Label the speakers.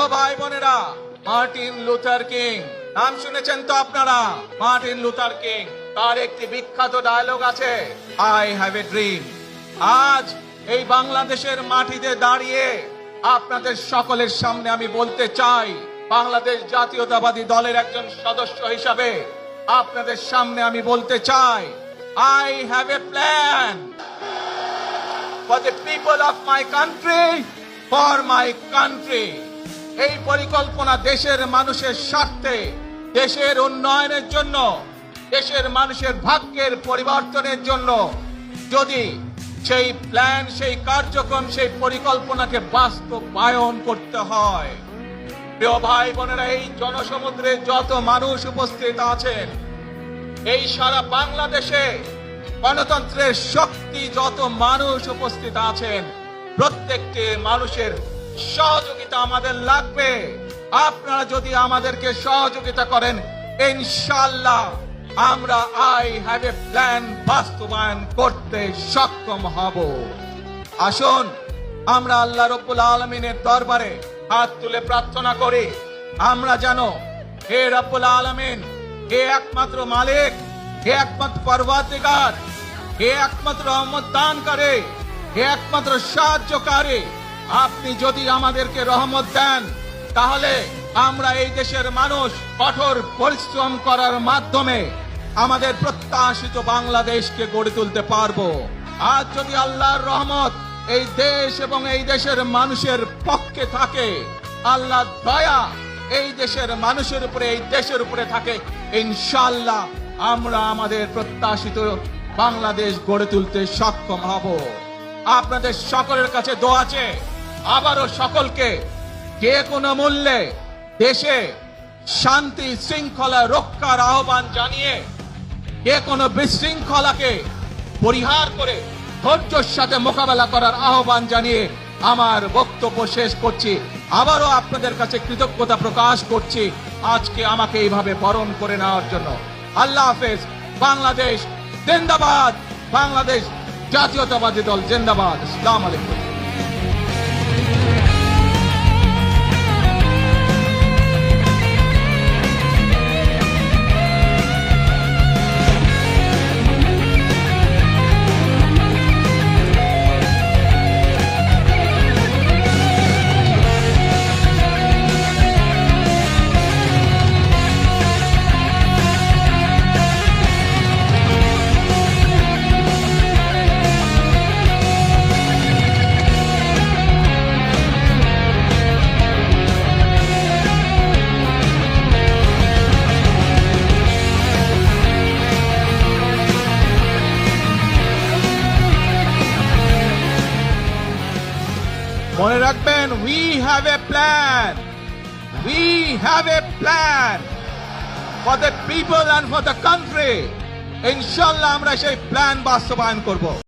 Speaker 1: প্রিয় ভাই বোনেরা, মার্টিন লুথার কিং নাম শুনেছেন তো আপনারা? মার্টিন লুথার কিং, তার একটি বিখ্যাত ডায়লগ আছে, আই হ্যাভ এ ড্রিম। আজ এই বাংলাদেশের মাটিতে দাঁড়িয়ে আপনাদের সকলের সামনে আমি বলতে চাই, বাংলাদেশ জাতীয়তাবাদী দলের একজন সদস্য হিসাবে আপনাদের সামনে আমি বলতে চাই, I have a plan for the people of my country, for my country. এই পরিকল্পনা দেশের মানুষের স্বার্থে, দেশের উন্নয়নের জন্য, দেশের মানুষের ভাগ্যের পরিবর্তনের জন্য। যদি সেই প্ল্যান, সেই কার্যক্রম, সেই পরিকল্পনাকে বাস্তবায়ন করতে হয়, প্রিয় ভাই বোনেরা, এই জনসমুদ্রে যত মানুষ উপস্থিত আছেন, এই সারা বাংলাদেশে গণতন্ত্রের শক্তি যত মানুষ উপস্থিত আছেন, প্রত্যেকটি মানুষের সহযোগিতা আমাদের লাগবে। আপনারা যদি আমাদেরকে সহযোগিতা করেন, ইনশাআল্লাহ আমরা আই হ্যাভ এ প্ল্যান বাস্তবায়ন করতে সক্ষম হব। আসুন আমরা আল্লাহ রাব্বুল আলামিনের দরবারে হাত তুলে প্রার্থনা করি, আমরা যেন হে রাব্বুল আলামিন, হে একমাত্র মালিক, হে একমাত্র পরওয়ারদিগার, হে একমাত্র রহমত দানকারী, হে একমাত্র সাহায্যকারী, আপনি যদি আমাদেরকে রহমত দেন, তাহলে আমরা এই দেশের মানুষ কঠোর পরিশ্রম করার মাধ্যমে আমাদের প্রত্যাশিত বাংলাদেশকে গড়ে তুলতে পারবো। আজ যদি আল্লাহর রহমত এই দেশ এবং এই দেশের মানুষের পক্ষে থাকে, আল্লাহর দয়া এই দেশের মানুষের উপরে, এই দেশের উপরে থাকে, ইনশাআল্লাহ আমরা আমাদের প্রত্যাশিত বাংলাদেশ গড়ে তুলতে সক্ষম হব। আপনাদের সকলের কাছে দোয়া আছে, আবারও সকলকে যে কোনো মূল্যে দেশে শান্তি শৃঙ্খলা রক্ষার আহ্বান জানিয়ে, যে কোনো বিশৃঙ্খলাকে পরিহার করে ধৈর্যের সাথে মোকাবেলা করার আহ্বান জানিয়ে আমার বক্তব্য শেষ করছি। আবারও আপনাদের কাছে কৃতজ্ঞতা প্রকাশ করছি আজকে আমাকে এইভাবে বরণ করে নেওয়ার জন্য। আল্লাহ হাফেজ। বাংলাদেশ জিন্দাবাদ, বাংলাদেশ জাতীয়তাবাদী দল জিন্দাবাদ। আসসালামু আলাইকুম। মনে রাখবেন, we have a plan, we have a plan for the people and for the country. ইনশাআল্লাহ আমরা সেই প্ল্যান বাস্তবায়ন করব।